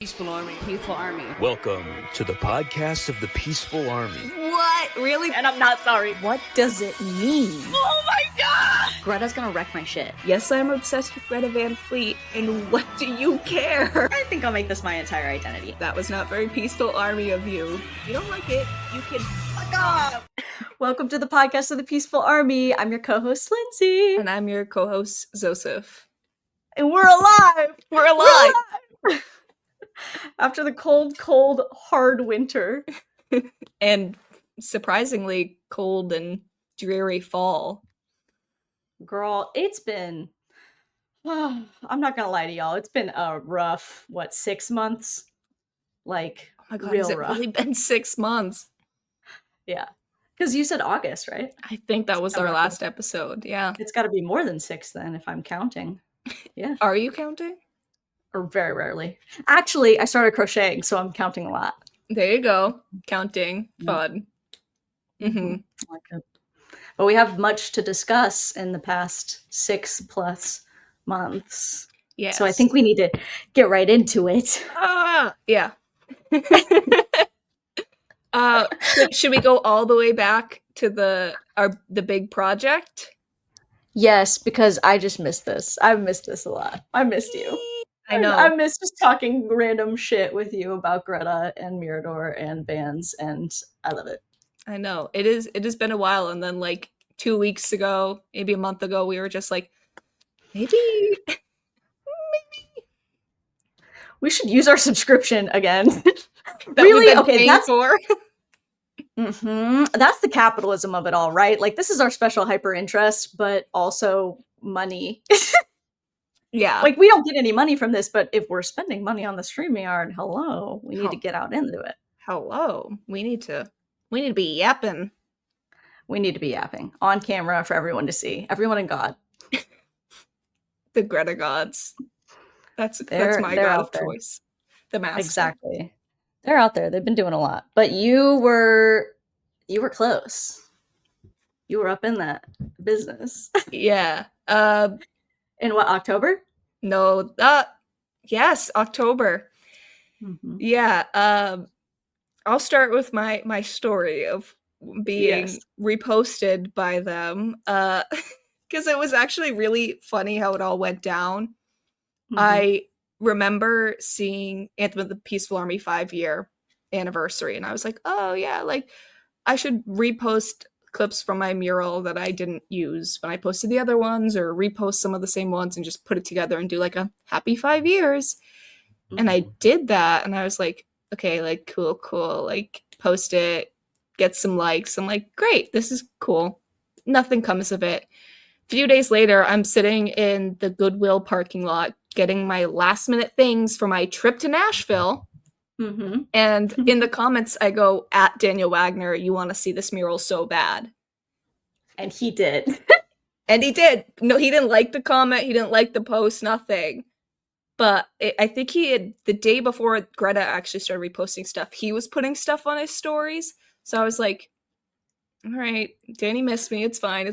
Peaceful Army. Peaceful Army. Welcome to the podcast of the Peaceful Army. What? Really? And I'm not sorry. What does it mean? Oh my god! Greta's gonna wreck my shit. Yes, I'm obsessed with Greta Van Fleet, and what do you care? I think I'll make this my entire identity. That was not very Peaceful Army of you. If you don't like it, you can fuck off! Welcome to the podcast of the Peaceful Army. I'm your co-host, Lindsay. And I'm your co-host, Joseph. And we're alive! We're alive! After the cold, hard winter. And surprisingly cold and dreary fall. Girl, it's been... I'm not gonna lie to y'all. It's been a rough, 6 months? Like, Oh my god, real has it rough. really been 6 months? Yeah. Because you said August, right? I think that was our last episode, yeah. It's got to be more than 6 then, if I'm counting. Yeah. Are you counting? Or very rarely. Actually, I started crocheting, so I'm counting a lot. There you go. Counting. Fun. Mm-hmm. I like it. But we have much to discuss in the past 6+ months. Yes. So I think we need to get right into it. Yeah. Should we go all the way back to the big project? Yes, because I just missed this. I've missed this a lot. I missed you. I know. I miss just talking random shit with you about Greta and Mirador and bands, and I love it. I know. It has been a while, and then like 2 weeks ago, maybe a month ago, we were just like, maybe we should use our subscription again. that really? we've been Okay, paying that's for. That's the capitalism of it all, right? Like, this is our special hyper interest, but also money. Yeah. Like, we don't get any money from this, but if we're spending money on the StreamYard, hello, we need to get out into it. Hello. We need to be yapping. We need to be yapping on camera for everyone to see. Everyone and God. The Greta gods. That's my they're god out of there. choice. The master. Exactly. They're out there. They've been doing a lot. But you were close. You were up in that business. Yeah. In what, October? No, yes, October. Mm-hmm. Yeah, I'll start with my story of being reposted by them, because it was actually really funny how it all went down. Mm-hmm. I remember seeing Anthem of the Peaceful Army 5-year anniversary, and I was like, oh yeah, like, I should repost clips from my mural that I didn't use when I posted the other ones, or repost some of the same ones and just put it together and do like a happy 5 years. Mm-hmm. And I did that, and I was like, okay, like, cool, like, post it, get some likes. I'm like, great, this is cool. Nothing comes of it. A few days later, I'm sitting in the Goodwill parking lot getting my last minute things for my trip to Nashville. Mm-hmm. And in the comments, I go, at Daniel Wagner, you want to see this mural so bad. And he did. And he did. No, he didn't like the comment. He didn't like the post, nothing. But I think he had, the day before Greta actually started reposting stuff, he was putting stuff on his stories. So I was like, all right, Danny missed me. It's fine.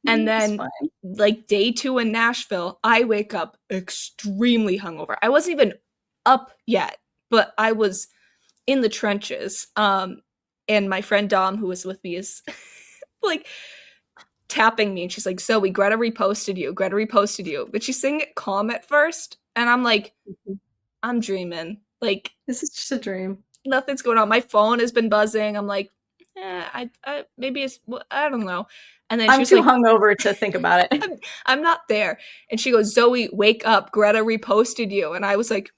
And then, like, day 2 in Nashville, I wake up extremely hungover. I wasn't even up yet, but I was in the trenches. And my friend Dom, who was with me, is like tapping me, and she's like, Zoe, Greta reposted you. But she's saying it calm at first, and I'm like, I'm dreaming. Like, this is just a dream. Nothing's going on. My phone has been buzzing. I'm like, I maybe it's, I don't know. And then I'm too hungover to think about it. I'm not there. And she goes, Zoe, wake up. Greta reposted you. And I was like,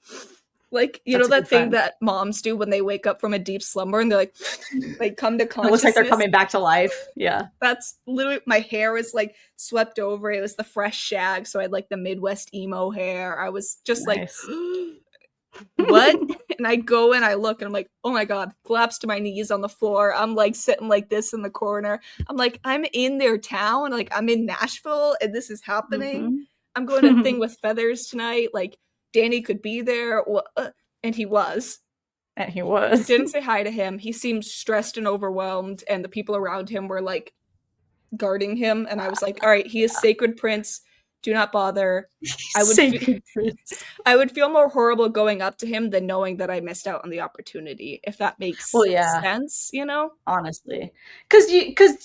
you know that thing that moms do when they wake up from a deep slumber and they're like, they come to consciousness. It looks like they're coming back to life. Yeah. That's literally, my hair was like swept over. It was the fresh shag. So I had like the Midwest emo hair. I was just nice. Like, what? And I go and I look and I'm like, oh my god, collapse to my knees on the floor. I'm like sitting like this in the corner. I'm like, I'm in their town, like I'm in Nashville and this is happening. Mm-hmm. I'm going to a thing with Feathers tonight, like Danny could be there. And he was. Didn't say hi to him. He seemed stressed and overwhelmed, and the people around him were like guarding him, and I was like, all right, he is Sacred Prince. Do not bother. I would Sacred Prince. I would feel more horrible going up to him than knowing that I missed out on the opportunity, if that makes Well, yeah, sense, you know? honestly, because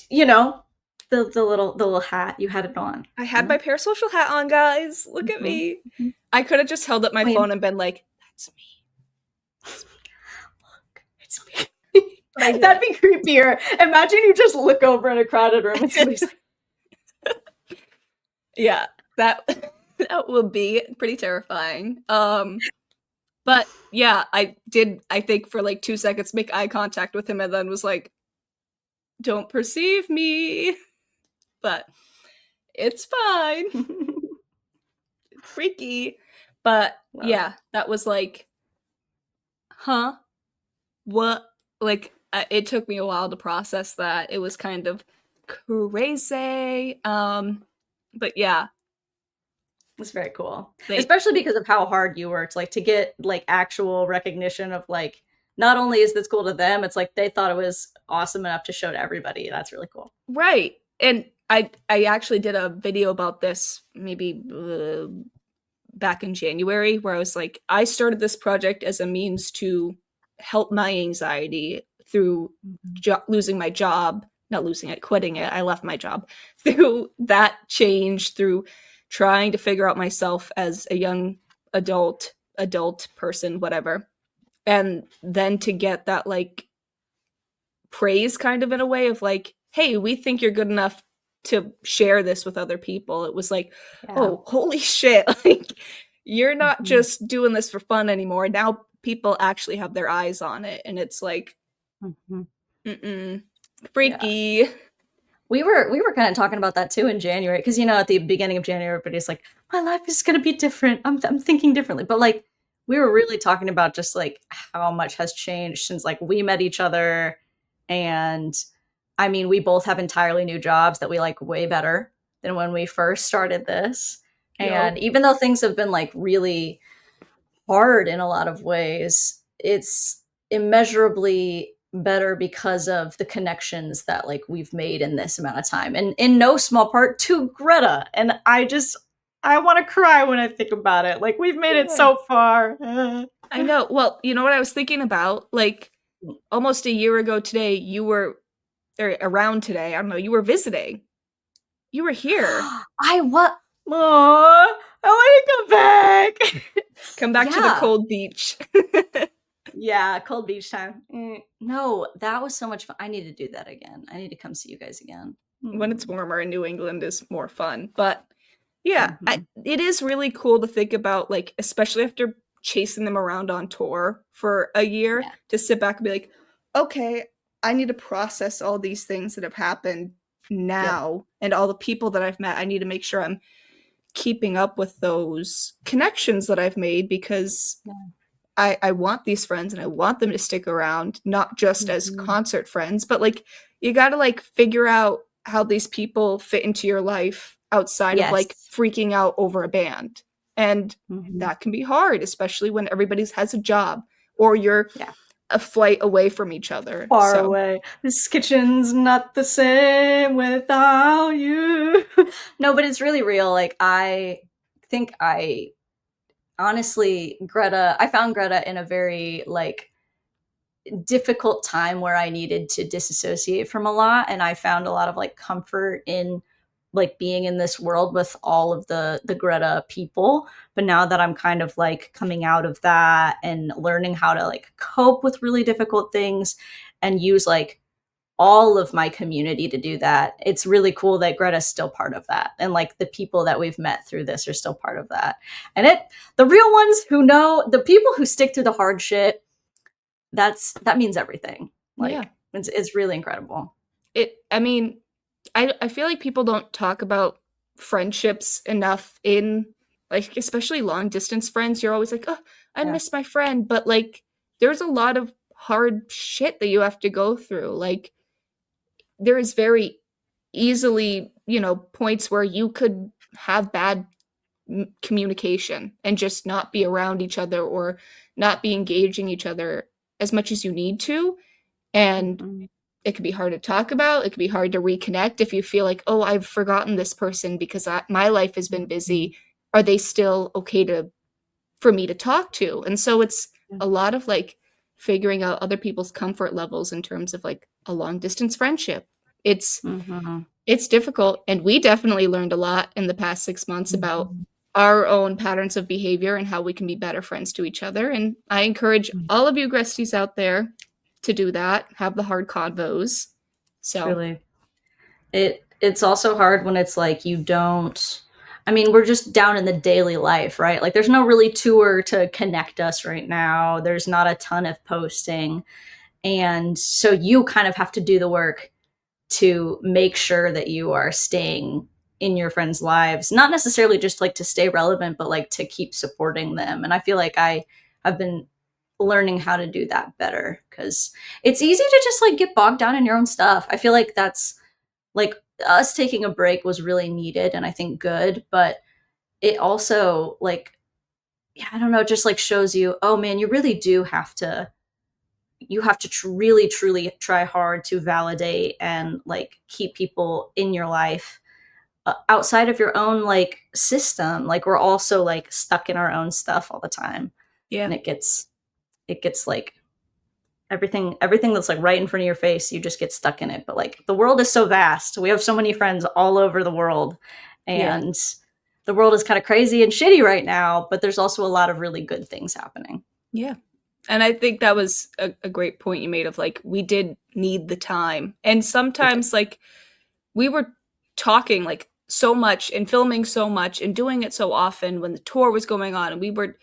you know the little hat you had it on. I had my parasocial hat on, guys. Look at Mhm, me. mhm. I could have just held up my Queen. phone and been like, that's me. Look, it's me. But I That'd be creepier. Imagine you just look over in a crowded room and somebody's like, yeah, that that would be pretty terrifying. But yeah, I did, I think, for like 2 seconds make eye contact with him and then was like, don't perceive me. But it's fine. Freaky. But Wow. yeah, that was like, huh? What? Like, it took me a while to process that. It was kind of crazy. But yeah, It's very cool, they, especially because of how hard you worked, like to get like actual recognition of like not only is this cool to them, it's like they thought it was awesome enough to show to everybody. That's really cool. right. And I actually did a video about this maybe back in January where I was like, I started this project as a means to help my anxiety through losing my job, not losing it, quitting it. I left my job through that change, through trying to figure out myself as a young adult person, whatever. And then to get that like praise kind of in a way of like, hey, we think you're good enough to share this with other people. It was like, Yeah. oh, holy shit. Like, you're not Mhm. just doing this for fun anymore. Now people actually have their eyes on it. And it's like, Mhm. freaky. We were kind of talking about that too in January because you know at the beginning of January everybody's like my life is going to be different. I'm thinking differently. But like we were really talking about just like how much has changed since like we met each other, and I mean we both have entirely new jobs that we like way better than when we first started this. And even though things have been like really hard in a lot of ways, it's immeasurably better because of the connections that like we've made in this amount of time, and in no small part to Greta. And I want to cry when I think about it. Like we've made it so far. I know. Well, you know what I was thinking about? Like almost a year ago today, you were, or around today, I don't know, you were visiting. You were here. I what? Oh, I want to come back. Come back to the cold beach. Yeah, cold beach time. No, that was so much fun. I need to do that again. I need to come see you guys again. When it's warmer in New England is more fun. But yeah, it is really cool to think about, like, especially after chasing them around on tour for a year, to sit back and be like, okay, I need to process all these things that have happened now, and all the people that I've met. I need to make sure I'm keeping up with those connections that I've made, because I want these friends and I want them to stick around, not just as concert friends, but like you got to like figure out how these people fit into your life outside of like freaking out over a band. And that can be hard, especially when everybody's has a job or you're a flight away from each other. Far away. This kitchen's not the same without you. No, but it's really real. Like I think honestly, I found Greta in a very like difficult time where I needed to disassociate from a lot, and I found a lot of like comfort in like being in this world with all of the Greta people. But now that I'm kind of like coming out of that and learning how to like cope with really difficult things and use like all of my community to do that, it's really cool that Greta's still part of that. And like the people that we've met through this are still part of that. And the real ones who know, the people who stick through the hard shit, that means everything. Like it's really incredible. I mean, I feel like people don't talk about friendships enough in like, especially long distance friends. You're always like, oh, I miss my friend. But like, there's a lot of hard shit that you have to go through. Like, there is very easily, points where you could have bad communication and just not be around each other or not be engaging each other as much as you need to. And it could be hard to talk about. It could be hard to reconnect if you feel like, oh, I've forgotten this person because my life has been busy. Are they still okay for me to talk to? And so it's a lot of like figuring out other people's comfort levels in terms of like a long distance friendship. It's Mm-hmm. it's difficult, and we definitely learned a lot in the past 6 months about our own patterns of behavior and how we can be better friends to each other. And I encourage all of you gresties out there to do that, have the hard convos. So Truly. It's also hard when it's like you don't, I mean, we're just down in the daily life, right? Like there's no really tour to connect us right now. There's not a ton of posting. And so you kind of have to do the work to make sure that you are staying in your friends' lives, not necessarily just like to stay relevant, but like to keep supporting them. And I feel like I have been learning how to do that better because it's easy to just like get bogged down in your own stuff. I feel like that's like us taking a break was really needed and I think good, but it also like, yeah, I don't know, just like shows you, oh man, you really do have to really truly try hard to validate and like keep people in your life outside of your own like system. Like we're also like stuck in our own stuff all the time, yeah. and it gets like everything that's like right in front of your face, you just get stuck in it. But like the world is so vast, we have so many friends all over the world, and the world is kind of crazy and shitty right now, but there's also a lot of really good things happening. Yeah. And I think that was a great point you made of like, we did need the time. And sometimes like we were talking like so much and filming so much and doing it so often when the tour was going on and we were,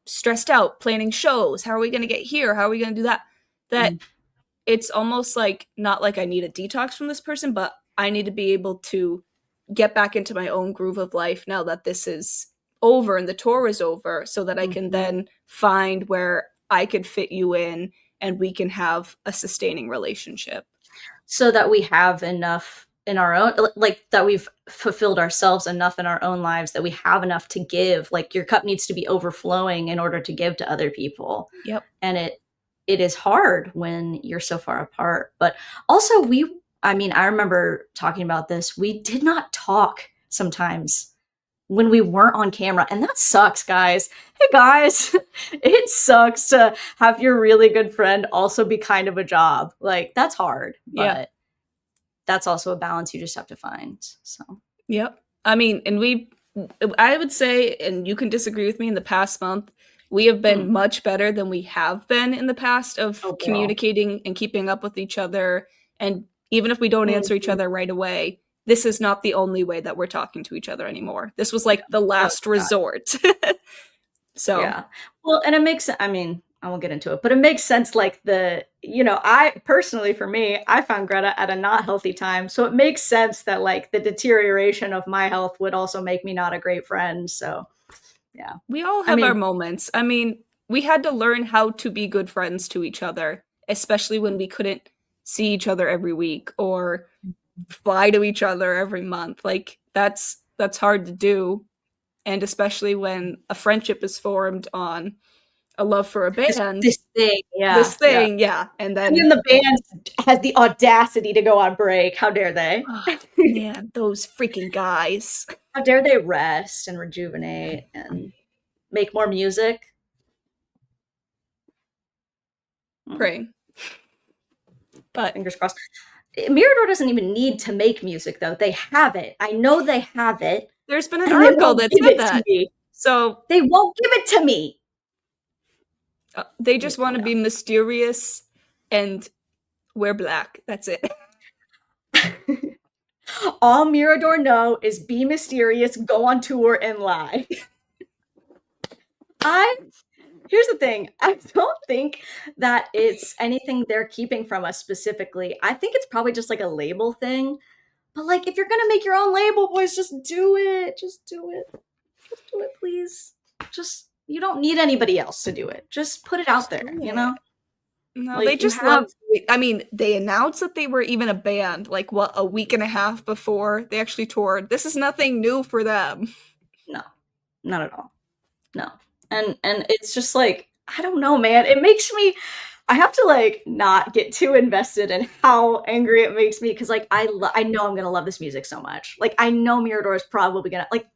stressed out planning shows. How are we going to get here? How are we going to do that? That it's almost like not like I need a detox from this person, but I need to be able to get back into my own groove of life now that this is over and the tour is over, so that I can then find where I could fit you in and we can have a sustaining relationship. So that we have enough in our own, like that we've fulfilled ourselves enough in our own lives that we have enough to give. Like your cup needs to be overflowing in order to give to other people. Yep. And it is hard when you're so far apart. But also I remember talking about this. We did not talk sometimes when we weren't on camera. And that sucks, guys. Hey, guys, it sucks to have your really good friend also be kind of a job. Like, that's hard. But that's also a balance you just have to find. So, yep. I mean, and I would say, and you can disagree with me, in the past month, we have been much better than we have been in the past of communicating and keeping up with each other. And even if we don't answer each other right away, this is not the only way that we're talking to each other anymore. This was like the last resort. So, yeah. Well, and it makes, I won't get into it, but it makes sense. Like I personally, for me, I found Greta at a not healthy time. So it makes sense that like the deterioration of my health would also make me not a great friend. So yeah. We all have our moments. I mean, we had to learn how to be good friends to each other, especially when we couldn't see each other every week or fly to each other every month. Like that's hard to do. And especially when a friendship is formed on a love for a band. This thing, yeah. And then the band has the audacity to go on break. How dare they? Oh, man, those freaking guys. How dare they rest and rejuvenate and make more music? Praying. But fingers crossed. Mirador doesn't even need to make music, though. They have it. I know they have it. There's been an article that said that. So they won't give it to me. They just want to be mysterious and wear black. That's it. All Mirador know is be mysterious, go on tour, and lie. Here's the thing. I don't think that it's anything they're keeping from us specifically. I think it's probably just like a label thing. But like, if you're going to make your own label, boys, just do it. Just do it. Just do it, please. You don't need anybody else to do it. Just put it out there, No, like, they just love. I mean, they announced that they were even a band, like, a week and a half before they actually toured. This is nothing new for them. No, not at all. No. And it's just like, I don't know, man. It makes me, I have to like not get too invested in how angry it makes me because like I know I'm gonna love this music so much. Like I know Mirador is probably gonna like.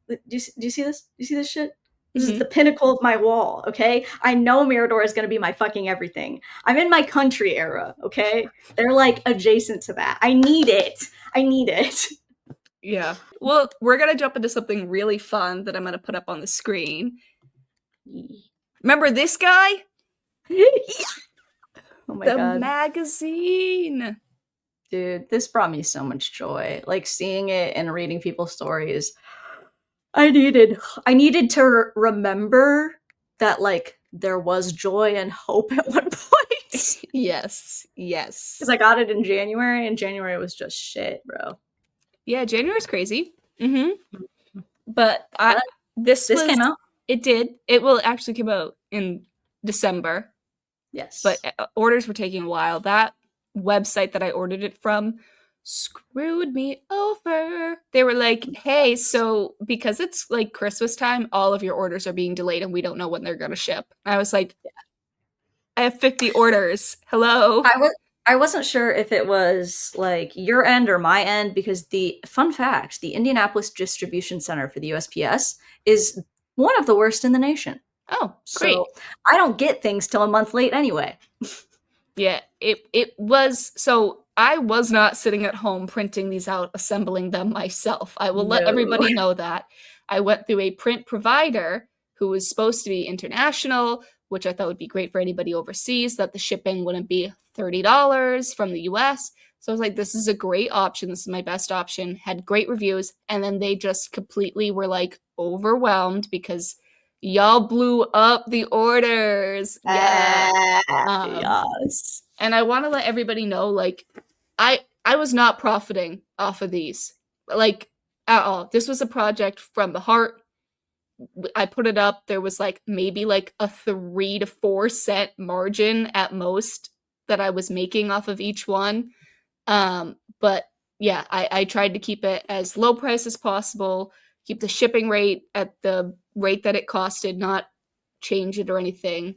Do you see this? Do you see this shit? This is the pinnacle of my wall, okay? I know Mirador is going to be my fucking everything. I'm in my country era, okay? They're like adjacent to that. I need it. I need it. Yeah. Well, we're going to jump into something really fun that I'm going to put up on the screen. Remember this guy? Yeah. Oh my the god. magazine. Dude, this brought me so much joy. Like seeing it and reading people's stories. I needed to remember that like there was joy and hope at one point. Yes. Because I got it in January, and January was just shit, bro. Yeah, January's crazy. But this came out. It did. It will actually come out in December. Yes. But orders were taking a while. That website that I ordered it from screwed me over. They were like, hey, so because it's like Christmas time, all of your orders are being delayed and we don't know when they're going to ship. I was like, I have 50 orders. Hello. I wasn't sure if it was like your end or my end because the fun fact, the Indianapolis Distribution Center for the USPS is one of the worst in the nation. Oh, great. So I don't get things till a month late anyway. Yeah, it was, so I was not sitting at home printing these out, assembling them myself. I will let everybody know that. I went through a print provider who was supposed to be international, which I thought would be great for anybody overseas, that the shipping wouldn't be $30 from the US. So I was like, this is a great option. This is my best option. Had great reviews. And then they just completely were like overwhelmed because y'all blew up the orders. Yeah. Yes. And I want to let everybody know, like, I was not profiting off of these, like, at all. This was a project from the heart. I put it up. There was like maybe like a 3 to 4 cent margin at most that I was making off of each one. But yeah, I tried to keep it as low price as possible, keep the shipping rate at the rate that it costed, not change it or anything.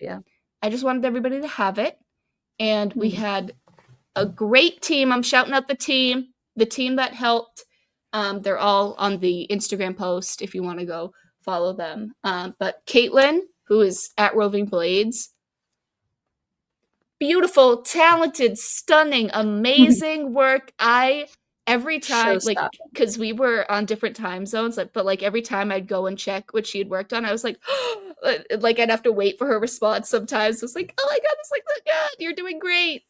Yeah. I just wanted everybody to have it. And we had a great team. I'm shouting out the team that helped. They're all on the Instagram post if you want to go follow them. But Caitlin, who is at Roving Blades, beautiful, talented, stunning, amazing work. Every time, like, because we were on different time zones, like, but like every time I'd go and check what she had worked on, I was like, like I'd have to wait for her response sometimes. I was like, oh my god, this like, God, you're doing great.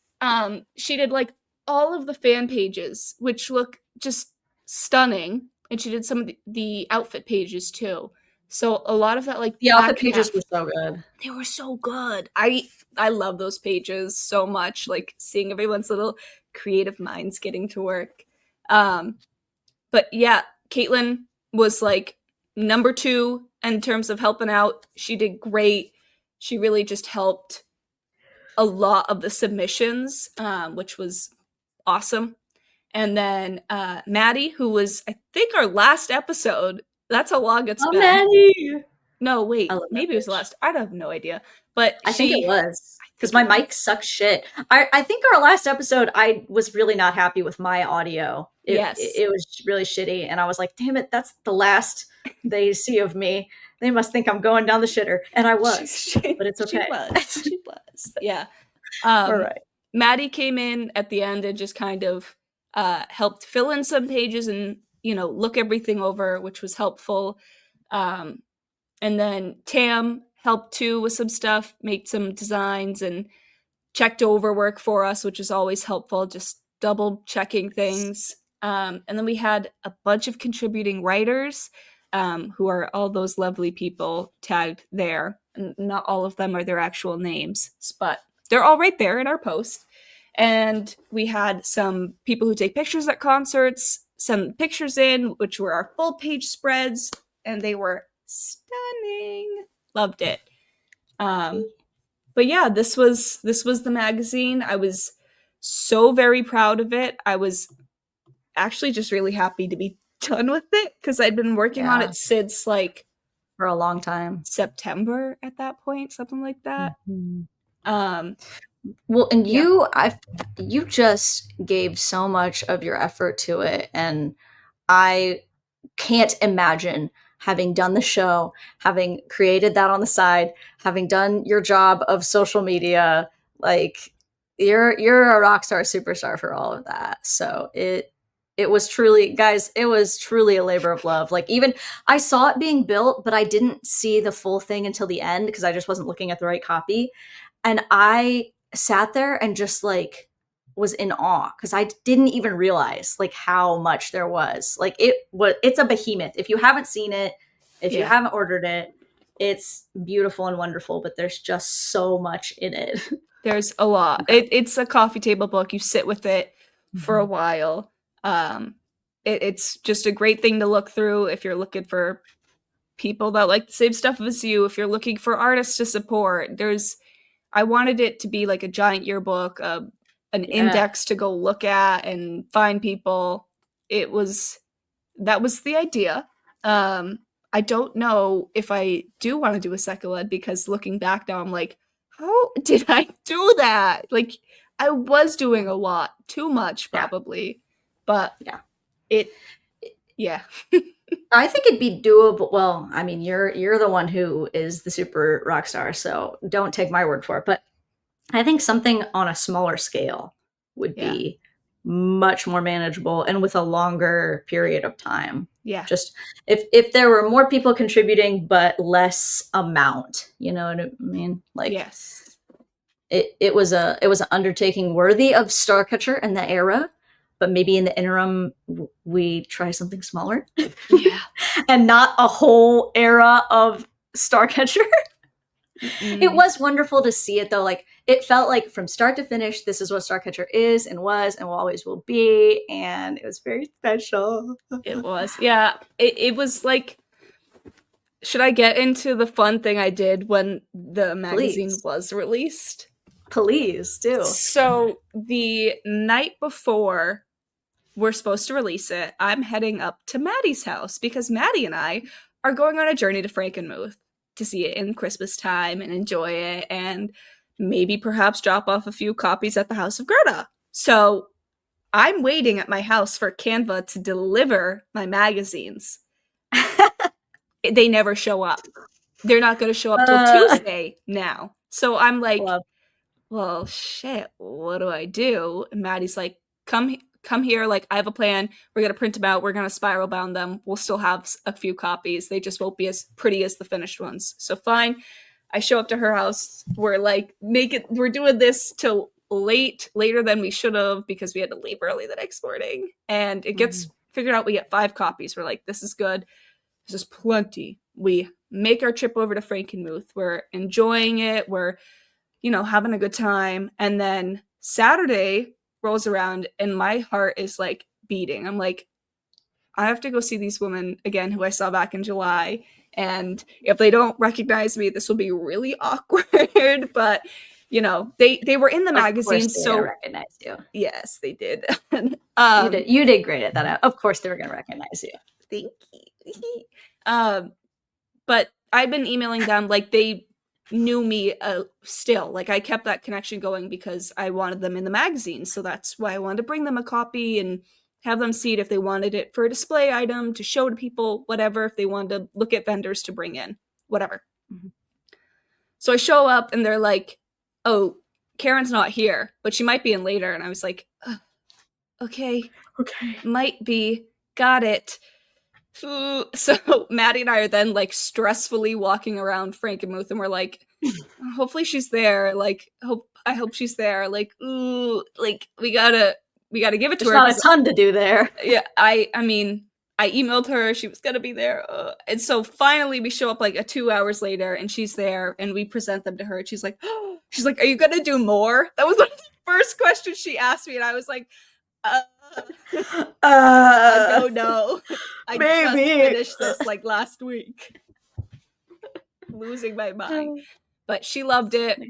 She did like all of the fan pages, which look just stunning, and she did some of the outfit pages too. So a lot of that, like the outfit pages were so good. They were so good. I love those pages so much. Like seeing everyone's little creative minds getting to work. But yeah, Caitlin was like number 2 in terms of helping out. She did great. She really just helped a lot of the submissions, which was awesome. And then Maddie, who was, I think, our last episode. That's how long it's been. Maddie! No, wait. Maybe it was the last. I have no idea. But I think it was. Because my mic sucks shit. I think our last episode, I was really not happy with my audio. It was really shitty. And I was like, damn it, that's the last they see of me. They must think I'm going down the shitter. And I was. But it's okay. She was. Yeah. All right. Maddie came in at the end and just kind of helped fill in some pages and, look everything over, which was helpful. And then Tam helped too with some stuff, made some designs and checked over work for us, which is always helpful, just double checking things. And then we had a bunch of contributing writers who are all those lovely people tagged there. And not all of them are their actual names, but they're all right there in our post. And we had some people who take pictures at concerts, send pictures in, which were our full page spreads, and they were stunning. Loved it. But yeah, this was the magazine. I was so very proud of it. I was actually just really happy to be done with it because I'd been working on it since like for a long time. September at that point, something like that. Well, and Yeah. you just gave so much of your effort to it, and I can't imagine having done the show, having created that on the side, having done your job of social media, like you're a rock star superstar for all of that. So it was truly, guys, it was truly a labor of love. Like, even I saw it being built, but I didn't see the full thing until the end because I just wasn't looking at the right copy. And I sat there and just like was in awe because I didn't even realize like how much there was. Like, it's a behemoth. If you haven't seen it, if you Yeah. haven't ordered it, it's beautiful and wonderful, but there's just so much in it. There's a lot. It's a coffee table book. You sit with it for a while. It's just a great thing to look through if you're looking for people that like the same stuff as you. If you're looking for artists to support, I wanted it to be like a giant yearbook, an Yeah. index to go look at and find people. That was the idea. I don't know if I do want to do a second one because looking back now, I'm like, how did I do that? Like, I was doing a lot, too much Yeah. probably, but Yeah. yeah. I think it'd be doable. Well, I mean, you're the one who is the super rock star, so don't take my word for it. But I think something on a smaller scale would Yeah. be much more manageable and with a longer period of time. Yeah. Just if there were more people contributing but less amount, you know what I mean? Like, Yes. it was an undertaking worthy of Starcatcher in the era, but maybe in the interim we try something smaller. Yeah. And not a whole era of Starcatcher. It was wonderful to see it though. Like, it felt like from start to finish, this is what Starcatcher is and was and will always will be, and it was very special. It was. Yeah. It was like, should I get into the fun thing I did when the magazine Please. was released? Please do. So the night before we're supposed to release it, I'm heading up to Maddie's house because Maddie and I are going on a journey to Frankenmuth to see it in Christmas time and enjoy it and maybe perhaps drop off a few copies at the house of Greta. So I'm waiting at my house for Canva to deliver my magazines. They never show up. They're not going to show up till Tuesday now. So I'm like, well, shit, what do I do? And Maddie's like, come here. Like, I have a plan. We're going to print them out. We're going to spiral bound them. We'll still have a few copies. They just won't be as pretty as the finished ones. So fine. I show up to her house. We're like, we're doing this till later than we should have because we had to leave early the next morning. And it gets figured out. We get 5 copies. We're like, this is good. This is plenty. We make our trip over to Frankenmuth. We're enjoying it. We're, having a good time. And then Saturday rolls around and my heart is like beating. I'm like, I have to go see these women again who I saw back in July. And if they don't recognize me, this will be really awkward. But, they were in the magazine. So recognize you. Yes, they did. You did great at that. Of course they were going to recognize you. Thank you. But I've been emailing them like they knew me still. Like, I kept that connection going because I wanted them in the magazine. So that's why I wanted to bring them a copy and have them see it if they wanted it for a display item, to show to people, whatever, if they wanted to look at vendors to bring in, whatever. Mm-hmm. So I show up and they're like, oh, Karen's not here, but she might be in later. And I was like, okay, might be, got it. So Maddie and I are then like stressfully walking around Frankenmuth and we're like, hopefully she's there. Like, I hope she's there. Like, ooh, like we gotta give it to her. There's not a ton to do there. Yeah, I mean, I emailed her. She was gonna be there. And so finally we show up like 2 hours later and she's there and we present them to her and she's like, are you gonna do more? That was one of the first questions she asked me and I was like, I don't know. I just finished this like last week. Losing my mind. But she loved it.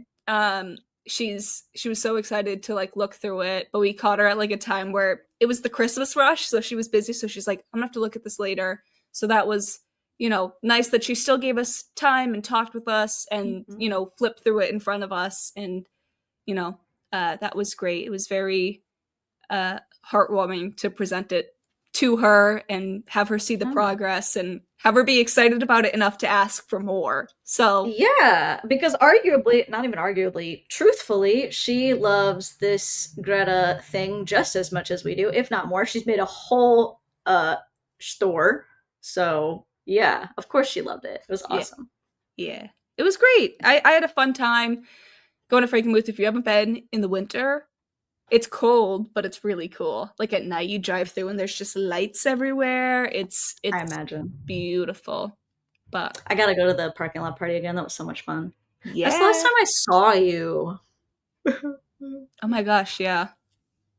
She was so excited to like look through it, but we caught her at like a time where it was the Christmas rush, so she was busy, so she's like, I'm gonna have to look at this later. So that was, nice that she still gave us time and talked with us and, flipped through it in front of us. And, that was great. It was very heartwarming to present it to her and have her see the progress and have her be excited about it enough to ask for more. So yeah, because arguably, not even arguably, truthfully, she loves this Greta thing just as much as we do, if not more. She's made a whole store. So yeah, of course she loved it. It was awesome. Yeah. It was great. I had a fun time going to Frankenmuth. If you haven't been in the winter, it's cold, but it's really cool. Like at night, you drive through and there's just lights everywhere. It's I imagine beautiful. But I gotta go to the parking lot party again. That was so much fun. Yeah, that's the last time I saw you. Oh my gosh, yeah,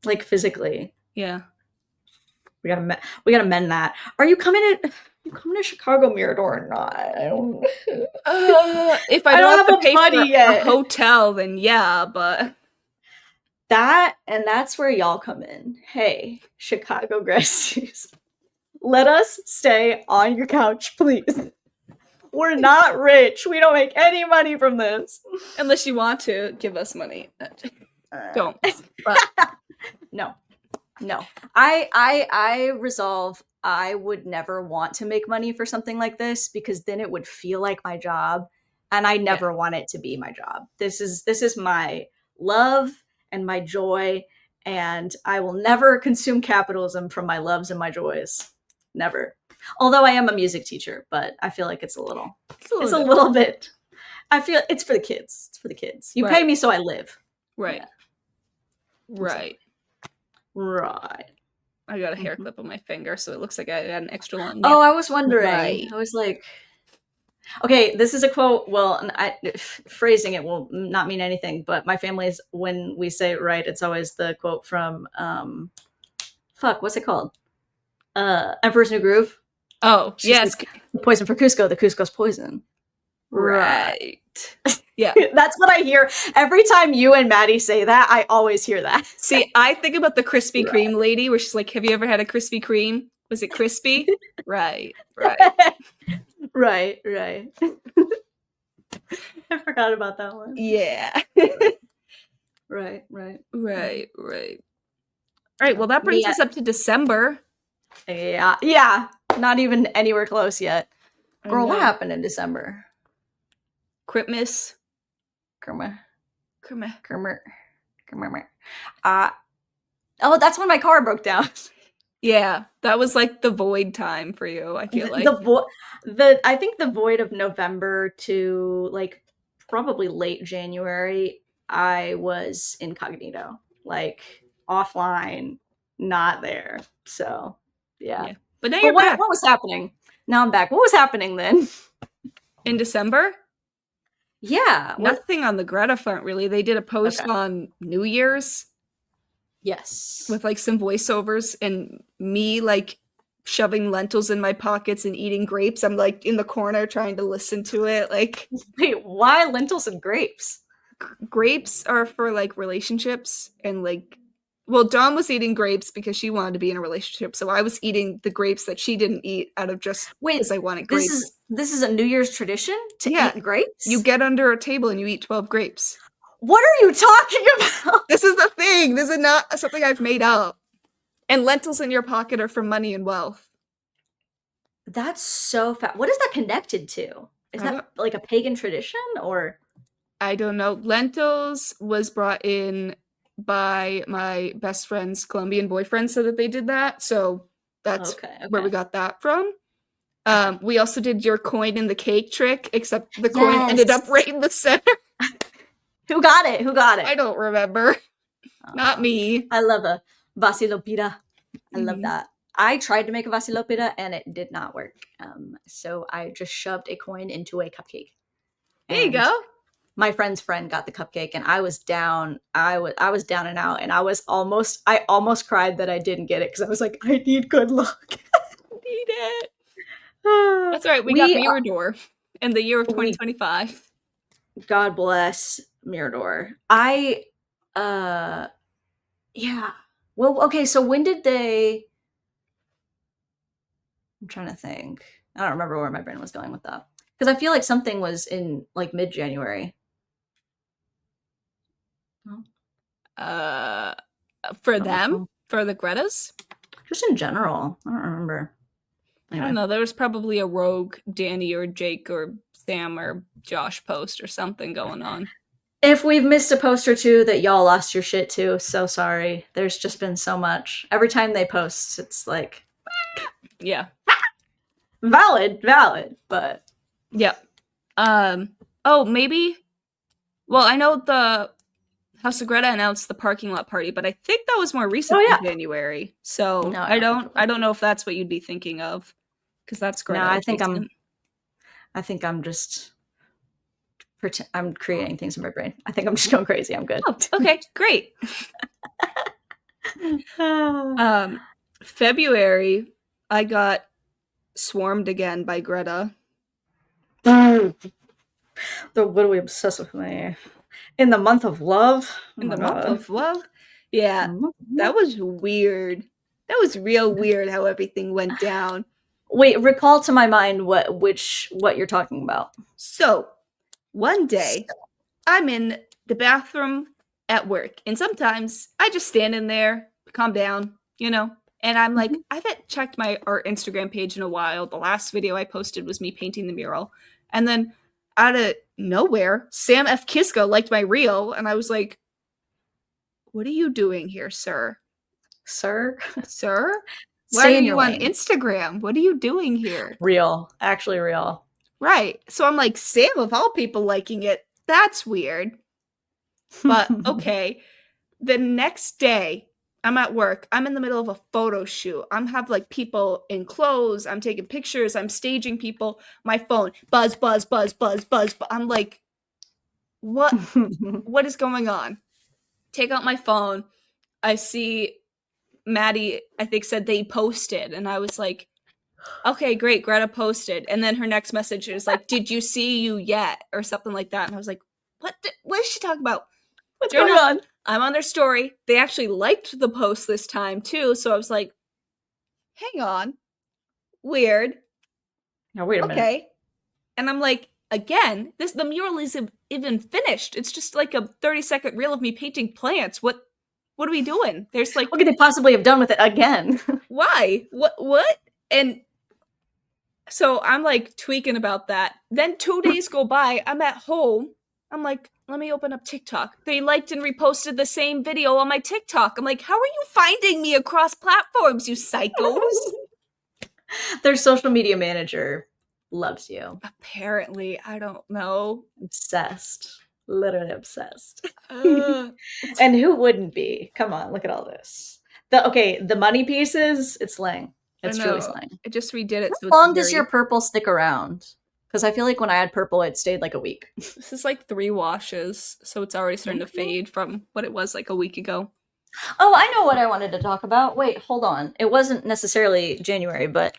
like physically. Yeah, we gotta mend that. Are you coming to Chicago Mirador or not? I don't. If I don't have to pay for a hotel, then yeah, but. That's where y'all come in. Hey, Chicago gresties, let us stay on your couch, please. We're not rich. We don't make any money from this. Unless you want to give us money. Don't. But. No. I resolve I would never want to make money for something like this because then it would feel like my job, and I never want it to be my job. This is my love and my joy, and I will never consume capitalism from my loves and my joys. Never. Although I am a music teacher, but I feel like it's a little bit. I feel it's for the kids. It's for the kids. You pay me so I live. Right. Yeah. Right. Right. I got a hair clip on my finger, so it looks like I got an extra one. Oh, I was wondering. Right. I was like, okay, this is a quote. Well, phrasing it will not mean anything, but my family's, when we say it right, it's always the quote from, what's it called? Emperor's New Groove. Oh, yes. Like, poison for Cusco, the Cusco's poison. Right. Yeah. That's what I hear. Every time you and Maddie say that, I always hear that. See, I think about the Krispy Kreme lady where she's like, have you ever had a Krispy Kreme? Was it crispy? Right. Right. I forgot about that one. Yeah. Right. All right, well, that brings us up to December. Yeah. Not even anywhere close yet. Girl, what happened in December? Christmas. Kermer. Oh, that's when my car broke down. Yeah, that was like the void time for you, I feel like. I think the void of November to like probably late January, I was incognito, like offline, not there. So, yeah. But now you're back. What was happening? Now I'm back. What was happening then? In December? Yeah. Nothing on the Greta front, really. They did a post on New Year's. Yes. With like some voiceovers and me like shoving lentils in my pockets and eating grapes. I'm like in the corner trying to listen to it. Like, wait, why lentils and grapes? Grapes are for like relationships and like, well, Dawn was eating grapes because she wanted to be in a relationship. So I was eating the grapes that she didn't eat out of just because I wanted grapes. This is a New Year's tradition to eat grapes? You get under a table and you eat 12 grapes. What are you talking about? This is the thing. This is not something I've made up. And lentils in your pocket are for money and wealth. That's so fat. What is that connected to? Is that like a pagan tradition or? I don't know. Lentils was brought in by my best friend's Colombian boyfriend so that they did that. So that's where we got that from. We also did your coin in the cake trick, except the coin ended up right in the center. Who got it? I don't remember. Not me. I love a vasilopita. I love that. I tried to make a vasilopita and it did not work. So I just shoved a coin into a cupcake. There you go. My friend's friend got the cupcake and I was down. I was down and out, and I almost cried that I didn't get it because I was like, I need good luck. I need it. That's right. We got Mirador in the year of 2025. God bless Mirador. Yeah. Well, okay, so when did they... I'm trying to think. I don't remember where my brain was going with that. Because I feel like something was in like mid-January. For Don't them, recall. for the Gretas. Just in general. I don't remember. I don't know. There was probably a rogue Danny or Jake or Sam or Josh post or something going on. If we've missed a post or two that y'all lost your shit to, so sorry. There's just been so much. Every time they post, it's like, Yeah. valid, but Yeah. Oh, maybe. Well, I know the House of Greta announced the parking lot party, but I think that was more recent than January. So No, I don't know if that's what you'd be thinking of, because that's Greta. No, I think I'm just I'm creating things in my brain. I think I'm just going crazy. I'm good. Oh, okay, great. February, I got swarmed again by Greta. What are we obsessed with me? In the month of love? In the month of love? Yeah, that was weird. That was real weird how everything went down. Wait, recall to my mind what you're talking about. So, one day, I'm in the bathroom at work, and sometimes I just stand in there, calm down, and I'm like, I haven't checked our Instagram page in a while. The last video I posted was me painting the mural. And then out of nowhere, Sam F. Kiska liked my reel, and I was like, what are you doing here, sir? Sir? Sir? Why are you on Instagram? What are you doing here? Real. Actually real. Right. So I'm like, Sam, of all people liking it, that's weird. But okay. The next day, I'm at work. I'm in the middle of a photo shoot. I'm have like people in clothes. I'm taking pictures. I'm staging people. My phone, buzz, buzz, buzz, buzz, buzz. I'm like, what? What is going on? Take out my phone. I see Maddie, I think, said they posted. And I was like, okay, great. Greta posted. And then her next message is like, did you see you yet? Or something like that. And I was like, what is she talking about? What's going on? I'm on their story. They actually liked the post this time too. So I was like, hang on. Weird. Now wait a minute. Okay. And I'm like, again, the mural isn't even finished. It's just like a 30-second reel of me painting plants. What are we doing? There's like, what could they possibly have done with it again? Why? What? And so I'm like tweaking about that. Then 2 days go by. I'm at home. I'm like, let me open up TikTok. They liked and reposted the same video on my TikTok. I'm like, how are you finding me across platforms, you psychos? Their social media manager loves you. Apparently, I don't know. Obsessed. Literally obsessed. And who wouldn't be? Come on, look at all this. The money pieces, it's slang. It's truly slang. I just redid it. How long does your purple stick around? Because I feel like when I had purple, it stayed like a week. This is like 3 washes, so it's already starting to fade from what it was like a week ago. Oh, I know what I wanted to talk about. Wait, hold on. It wasn't necessarily January, but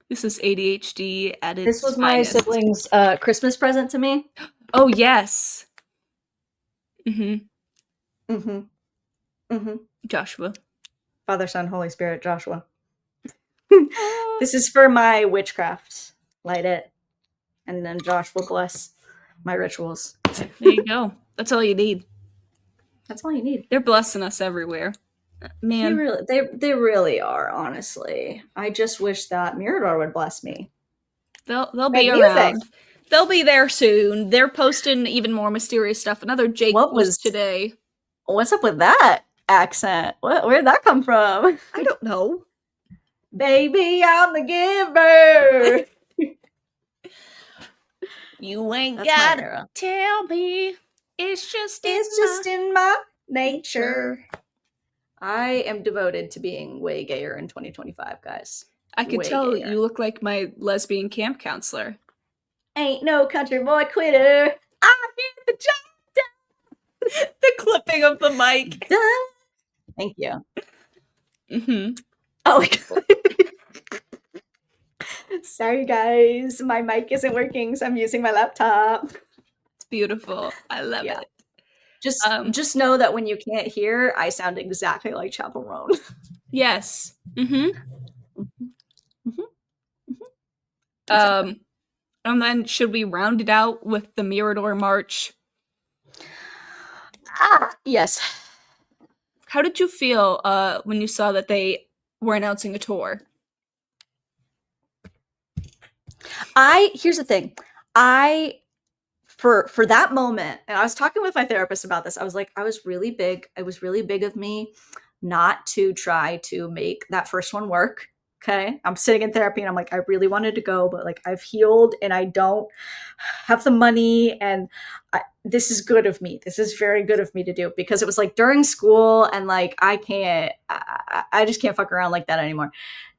this is ADHD at its this was my siblings' Christmas present to me. Oh, yes. Joshua. Father, Son, Holy Spirit, Joshua. This is for my witchcraft. Light it. And then Josh will bless my rituals. There you go. That's all you need. That's all you need. They're blessing us everywhere. Man. They really are, honestly. I just wish that Mirador would bless me. They'll be around. They'll be there soon. They're posting even more mysterious stuff. Another Jake post today. What's up with that accent? Where'd that come from? I don't know. Baby, I'm the giver. You ain't gotta tell me. It's just in my nature. I am devoted to being way gayer in 2025, guys. I could tell you look like my lesbian camp counselor. Ain't no country boy quitter. I get the job done. The clipping of the mic. Done. Thank you. Oh, sorry, guys. My mic isn't working, so I'm using my laptop. It's beautiful. I love it. Just know that when you can't hear, I sound exactly like Chapel Roan. Yes. And then should we round it out with the Mirador March? Yes. How did you feel when you saw that they were announcing a tour? Here's the thing. For that moment, and I was talking with my therapist about this, I was like, it was really big of me not to try to make that first one work. Okay. I'm sitting in therapy and I'm like, I really wanted to go, but like I've healed and I don't have the money. And this is good of me. This is very good of me to do, because it was like during school and like, I just can't fuck around like that anymore.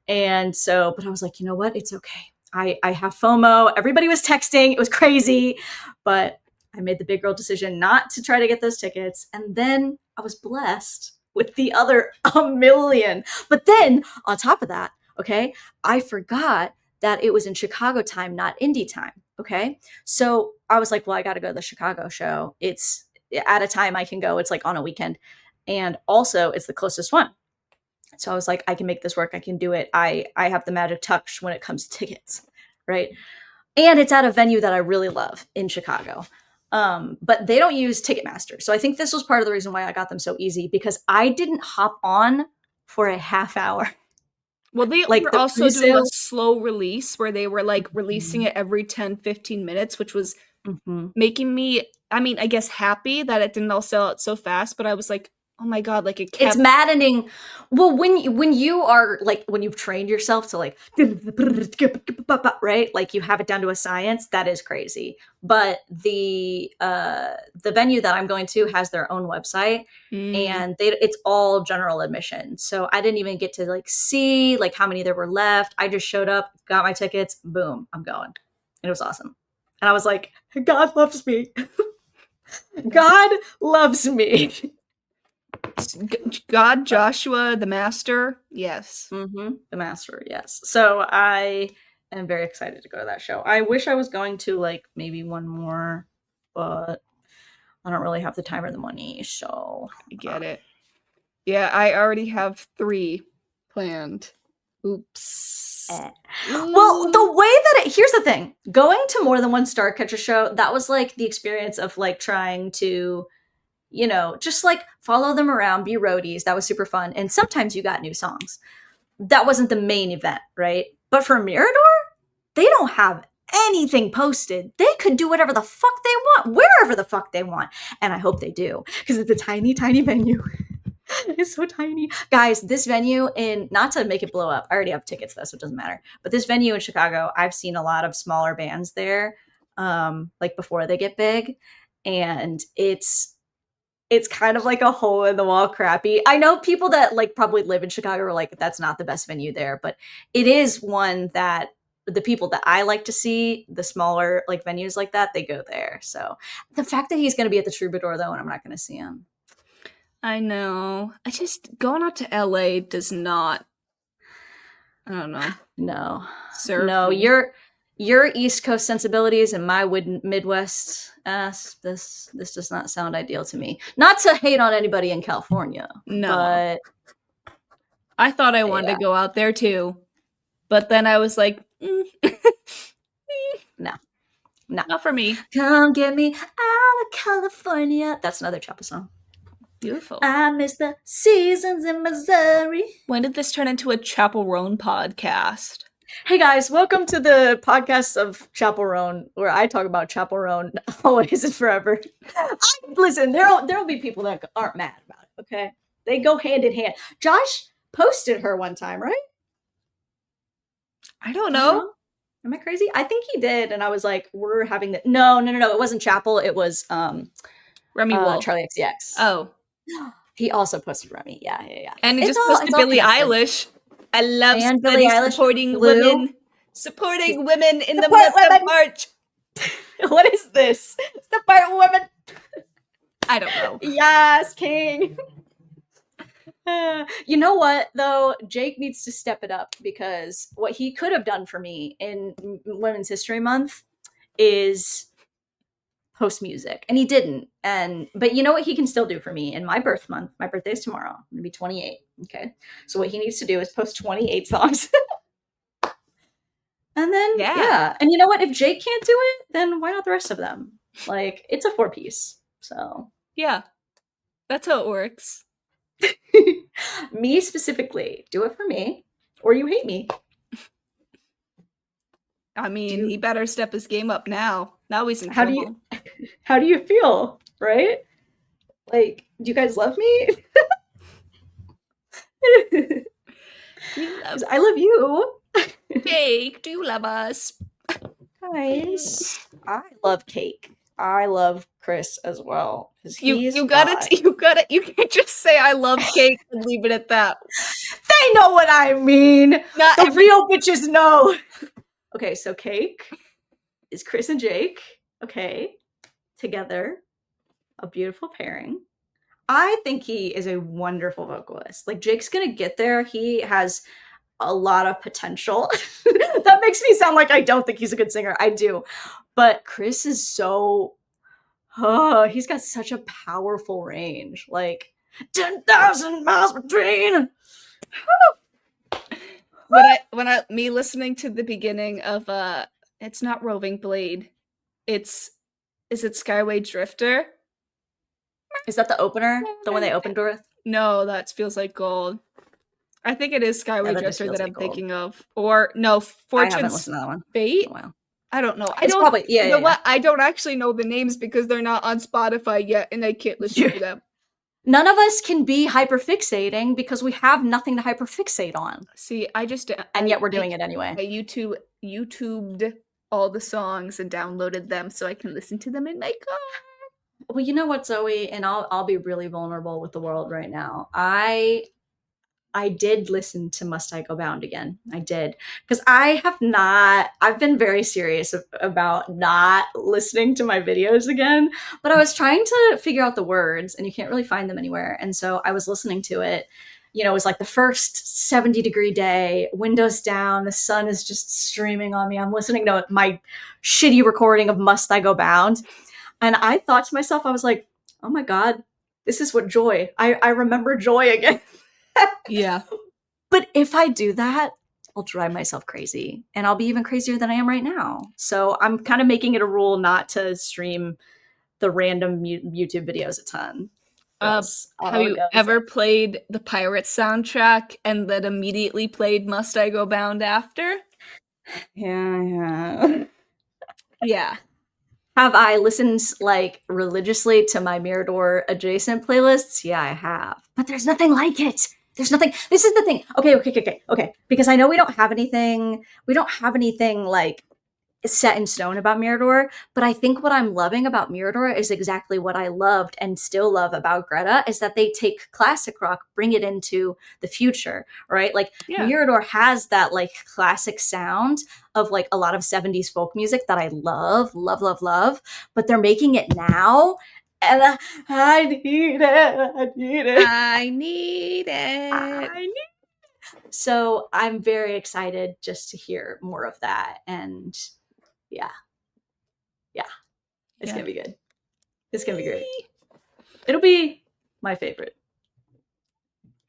And so, but I was like, you know what? It's okay. I have FOMO. Everybody was texting. It was crazy, but I made the big girl decision not to try to get those tickets. And then I was blessed with the other 1,000,000. But then on top of that, okay, I forgot that it was in Chicago time, not Indy time. Okay. So I was like, well, I got to go to the Chicago show. It's at a time I can go. It's like on a weekend. And also it's the closest one. So I was like, I can make this work. I can do it. I have the magic touch when it comes to tickets, right? And it's at a venue that I really love in Chicago. But they don't use Ticketmaster. So I think this was part of the reason why I got them so easy, because I didn't hop on for a half hour. Well, they Like were the also doing pre-sale. a slow release where they were like releasing it every 10, 15 minutes, which was making me, I mean, I guess happy that it didn't all sell out so fast, but I was like, oh my God, like it kept. It's maddening. Well, when you are like, when you've trained yourself to like, right? Like you have it down to a science, that is crazy. But the venue that I'm going to has their own website, and it's all general admission. So I didn't even get to like see like how many there were left. I just showed up, got my tickets, boom, I'm going. And it was awesome. And I was like, God loves me. God loves me. God, Joshua, the master, yes. The master, yes. So I am very excited to go to that show. I wish I was going to like maybe one more, but I don't really have the time or the money, so I get it. Yeah, I already have 3 planned. Oops. Well, the way that here's the thing. Going to more than one Starcatcher show, that was like the experience of like trying to, you know, just like follow them around, be roadies. That was super fun. And sometimes you got new songs. That wasn't the main event, right? But for Mirador, they don't have anything posted. They could do whatever the fuck they want, wherever the fuck they want. And I hope they do, because it's a tiny, tiny venue. It's so tiny. Guys, this venue not to make it blow up. I already have tickets though, so it doesn't matter. But this venue in Chicago, I've seen a lot of smaller bands there, like before they get big. And it's kind of like a hole in the wall crappy. I know people that like probably live in Chicago are like, that's not the best venue there, but it is one that the people that I like to see, the smaller like venues like that, they go there. So the fact that he's going to be at the Troubadour though, and I'm not going to see him. I know. I just, going out to LA does not, I don't know. No. Serve no, me. your East Coast sensibilities and my Midwest ass, this does not sound ideal to me. Not to hate on anybody in California. No. But I thought I wanted to go out there too. But then I was like, no. Not for me. Come get me out of California. That's another Chopper song. Beautiful. I miss the seasons in Missouri. When did this turn into a Chapel Roan podcast? Hey guys, welcome to the podcast of Chapel Roan, where I talk about Chapel Roan always and forever. Listen, there'll be people that aren't mad about it, okay? They go hand in hand. Josh posted her one time, right? I don't know. Am I crazy? I think he did, and I was like, we're having the no, it wasn't Chapel, it was Remy Wolf. Charlie XCX. Oh. He also posted Remy, yeah. And he just posted Billie Eilish. I love Billie Eilish supporting Blue. women. Supporting women in the month of March. What is this? Support women. I don't know. Yes, King. You know what, though? Jake needs to step it up, because what he could have done for me in Women's History Month is post music, and he didn't. But you know what he can still do for me in my birth month? My birthday's tomorrow. I'm gonna be 28. Okay, so what he needs to do is post 28 songs. And then, Yeah. And you know what? If Jake can't do it, then why not the rest of them? Like, it's a 4-piece. So. Yeah. That's how it works. Me specifically. Do it for me, or you hate me. I mean, he better step his game up now. Now he's in How trouble. how do you feel, right? Like, do you guys love me? I love you. Jake, do you love us? Guys, I love Cake. I love Chris as well. You can't just say I love Cake and leave it at that. They know what I mean. Not the real bitches know. Okay, so Cake is Chris and Jake. Okay, together, a beautiful pairing. I think he is a wonderful vocalist. Like, Jake's gonna get there. He has a lot of potential. That makes me sound like I don't think he's a good singer. I do. But Chris is so he's got such a powerful range. Like 10,000 miles between. Me listening to the beginning of it's not Roving Blade. Is it Skyway Drifter? Is that the opener? The one they opened with? No, that feels like gold. I think it is Skyway Drifter that I'm thinking of. Or no, Fortune's I haven't listened to that one. Fate. Oh, wow. I don't know. What? I don't actually know the names because they're not on Spotify yet, and I can't listen to them. None of us can be hyperfixating because we have nothing to hyperfixate on. See, and yet we're doing it anyway. I YouTubed all the songs and downloaded them so I can listen to them in my car. Well, you know what, Zoe, and I'll be really vulnerable with the world right now. I did listen to Must I Go Bound again. I did. Because I've been very serious about not listening to my videos again, but I was trying to figure out the words and you can't really find them anywhere. And so I was listening to it. You know, it was like the first 70-degree day, windows down, the sun is just streaming on me. I'm listening to my shitty recording of Must I Go Bound. And I thought to myself, I was like, oh my God, this is what joy. I remember joy again. Yeah. But if I do that, I'll drive myself crazy. And I'll be even crazier than I am right now. So I'm kind of making it a rule not to stream the random YouTube videos a ton. Have you ever played the Pirates soundtrack and then immediately played Must I Go Bound after? Yeah. Yeah. Have I listened like religiously to my Mirador adjacent playlists? Yeah, I have. But there's nothing like it. There's nothing. This is the thing. Okay. Because I know we don't have anything like set in stone about Mirador, but I think what I'm loving about Mirador is exactly what I loved and still love about Greta is that they take classic rock, bring it into the future, right? Like Mirador has that like classic sound of like a lot of 70s folk music that I love, but they're making it now. And I need it. So I'm very excited just to hear more of that. And yeah. It's gonna be good. It's gonna be great. It'll be my favorite.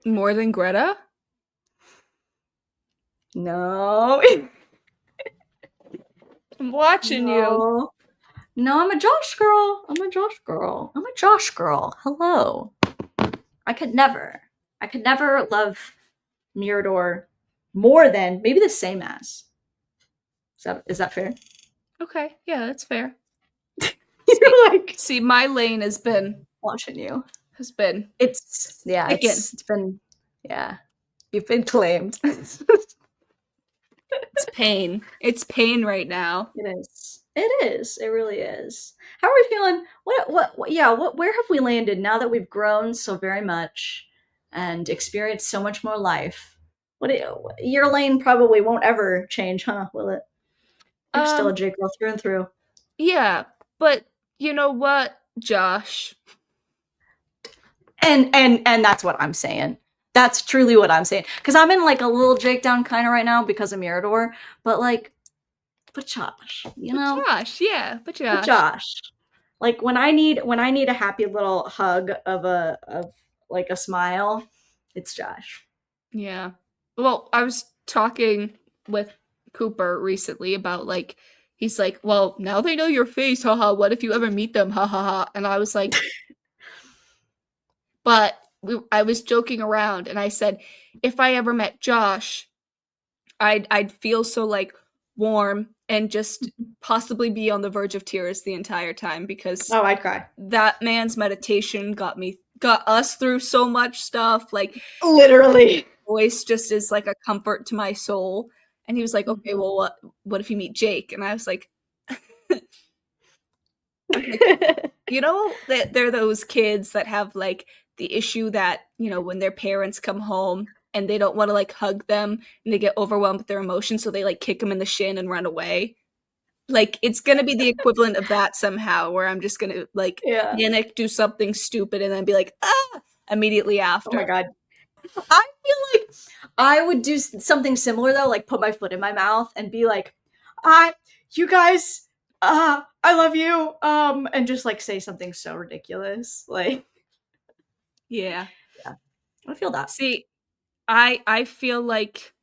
More than Greta? No. I'm watching you. No, I'm a Josh girl. Hello. I could never love Mirador more than, maybe the same as. Is that fair? Okay, yeah, that's fair. See, my lane has been watching you. It's been you've been claimed. It's pain. It's pain right now. It is. It really is. How are we feeling? Where have we landed now that we've grown so very much and experienced so much more life? Your lane probably won't ever change, huh? Will it? You're still a J girl through and through. Yeah, but you know what, Josh? And that's what I'm saying. That's truly what I'm saying. Because I'm in like a little Jake down kind of right now because of Mirador. But Josh, But Josh. Like when I need a happy little hug of like a smile, it's Josh. Yeah. Well, I was talking with Cooper recently about like he's like, well, now they know your face, haha. What if you ever meet them, ha ha ha? And I was like, but I was joking around, and I said, if I ever met Josh, I'd feel so like warm and just possibly be on the verge of tears the entire time because Oh, I'd cry. that man's meditation got us through so much stuff. Like Literally. voice just is like a comfort to my soul. And he was like, okay, well, what if you meet Jake? And I was like, you know, that they're those kids that have like the issue that, you know, when their parents come home and they don't want to like hug them and they get overwhelmed with their emotions, so they like kick them in the shin and run away. Like it's gonna be the equivalent of that somehow, where I'm just gonna like panic, do something stupid, and then be like, ah, immediately after. Oh my god. I feel like I would do something similar though, like put my foot in my mouth and be like, you guys, I love you, and just like say something so ridiculous. Like, yeah, I feel that. See, I feel like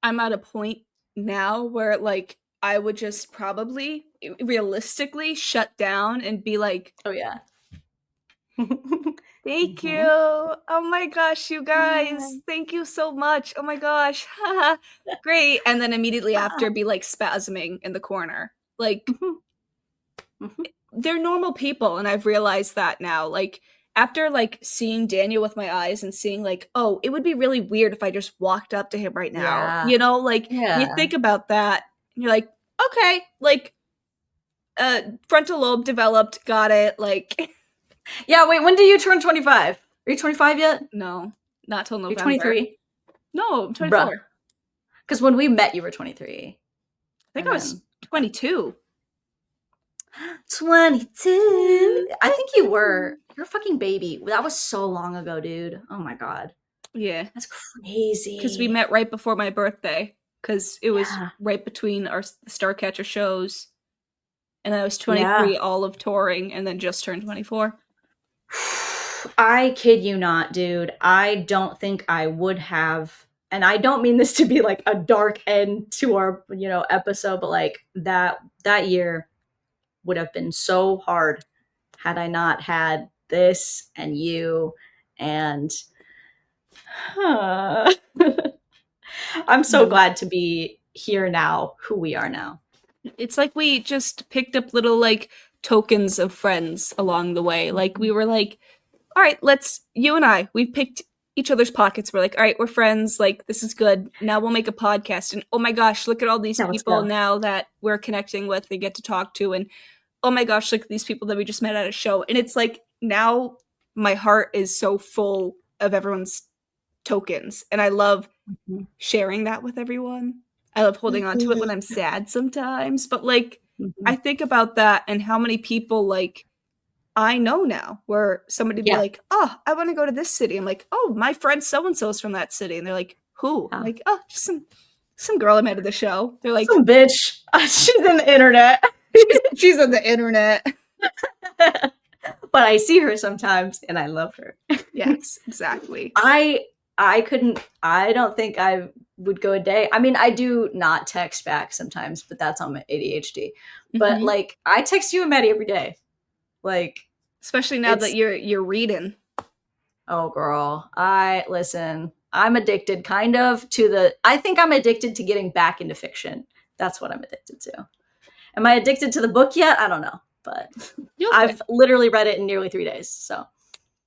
I'm at a point now where like I would just probably realistically shut down and be like, oh yeah. Thank you. Oh my gosh, you guys. Thank you so much. Oh my gosh. Great. And then immediately after be like spasming in the corner. Like they're normal people, and I've realized that now. Like after like seeing Daniel with my eyes and seeing like, oh, it would be really weird if I just walked up to him right now. Yeah. You know, like you think about that and you're like, okay, like frontal lobe developed, got it, like yeah, wait, when do you turn 25? Are you 25 yet? No, not till November. You're 23? No, I'm 24. Because when we met, you were 23. I think I was 22. 22? I think you were. You're a fucking baby. That was so long ago, dude. Oh my god. Yeah. That's crazy. Because we met right before my birthday. Because it was right between our Starcatcher shows. And I was 23, all of touring, and then just turned 24. I kid you not, dude. I don't think I would have, and I don't mean this to be like a dark end to our, you know, episode, but like that year would have been so hard had I not had this and you, and I'm so glad to be here now, who we are now. It's like we just picked up little like tokens of friends along the way. Like we were like, all right, you and I, we picked each other's pockets. We're like, all right, we're friends. Like, this is good. Now we'll make a podcast. And oh my gosh, look at all these people now that we're connecting with, they get to talk to. And oh my gosh, look at these people that we just met at a show. And it's like, now my heart is so full of everyone's tokens. And I love sharing that with everyone. I love holding on to it when I'm sad sometimes. But like, I think about that and how many people like, I know now where somebody be like, oh, I want to go to this city. I'm like, oh, my friend so-and-so is from that city. And they're like, who? I'm like, oh, just some girl I met at the show. They're like, some bitch. She's on the internet. she's on the internet. But I see her sometimes and I love her. Yes, exactly. I don't think I would go a day. I mean, I do not text back sometimes, but that's on my ADHD. But like, I text you and Maddie every day. Like, especially now that you're reading. Oh girl, listen, I'm addicted kind of to I think I'm addicted to getting back into fiction. That's what I'm addicted to. Am I addicted to the book yet? I don't know, but I've literally read it in nearly 3 days. So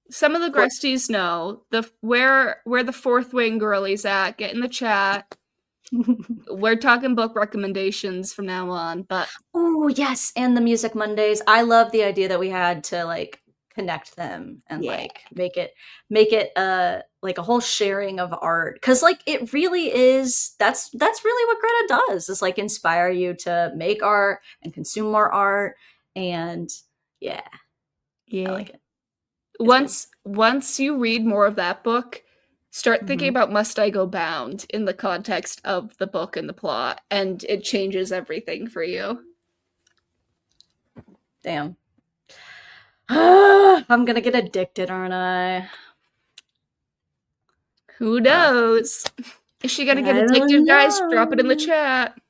some of the gresties know where the fourth wing girlies at. Get in the chat. We're talking book recommendations from now on, but oh yes, and the Music Mondays. I love the idea that we had to like connect them and like make it like a whole sharing of art, because like it really is that's really what Greta does, is like inspire you to make art and consume more art. And I like it. Once you read more of that book, start thinking about Must I Go Bound in the context of the book and the plot, and it changes everything for you. Damn. I'm gonna get addicted, aren't I? Who knows? Is she gonna get I don't addicted, guys? Drop it in the know. chat.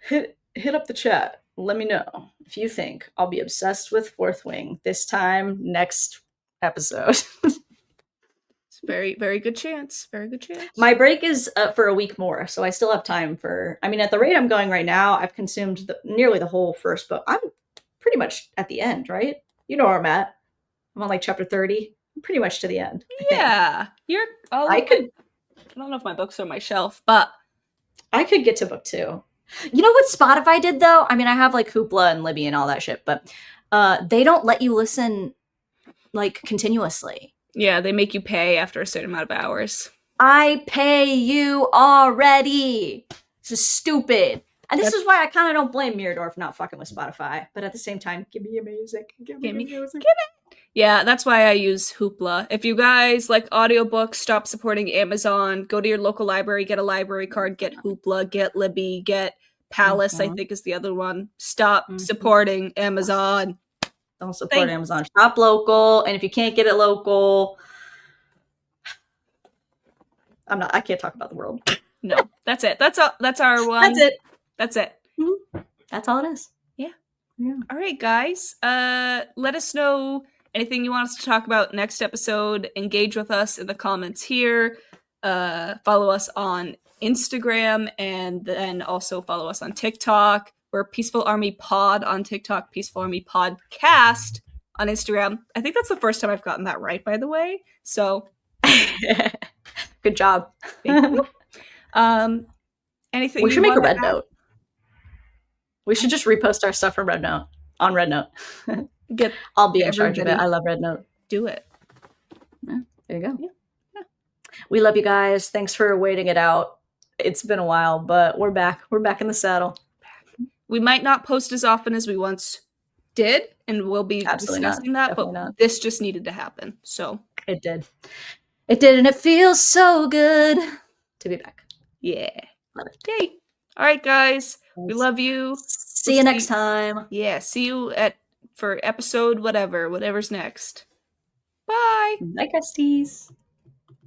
Hit up the chat. Let me know if you think I'll be obsessed with Fourth Wing this time next episode. It's very, very good chance. Very good chance. My break is for a week more, so I still have time for. I mean, at the rate I'm going right now, I've consumed nearly the whole first book. I'm pretty much at the end, right? You know where I'm at. I'm on like chapter 30. I'm pretty much to the end. Yeah, you're. I could. I don't know if my books are on my shelf, but I could get to book 2. You know what Spotify did though? I mean, I have like Hoopla and Libby and all that shit, but they don't let you listen like continuously. yeah, they make you pay after a certain amount of hours. I pay you already. This is stupid. And this is why I kind of don't blame Mirador for not fucking with Spotify. But at the same time, give me your music. Give me your music. Give it. Yeah, that's why I use Hoopla. If you guys like audiobooks, stop supporting Amazon. Go to your local library, get a library card, get Hoopla, get Libby, get Palace, I think is the other one. Stop supporting Amazon. Don't support Amazon. Shop local. And if you can't get it local, I can't talk about the world. No, that's it. That's all. That's our one. That's it. That's it. That's all it is. Yeah. Yeah. All right, guys. Let us know anything you want us to talk about next episode. Engage with us in the comments here. Follow us on Instagram and then also follow us on TikTok. We're Peaceful Army Pod on TikTok, Peaceful Army Podcast on Instagram. I think that's the first time I've gotten that right, by the way. So good job. Thank you. Anything we should make a Red Note. We should just repost our stuff from Red Note on Red Note. I'll be in charge of it. I love Red Note. Do it. Yeah, there you go. Yeah. We love you guys. Thanks for waiting it out. It's been a while, but we're back. We're back in the saddle. We might not post as often as we once did, and we'll be discussing that, but this just needed to happen. So it did. It did, and it feels so good to be back. Yeah. Love it. Okay. All right, guys. We love you. See you next time. Yeah. See you for episode whatever's next. Bye. Bye, gresties.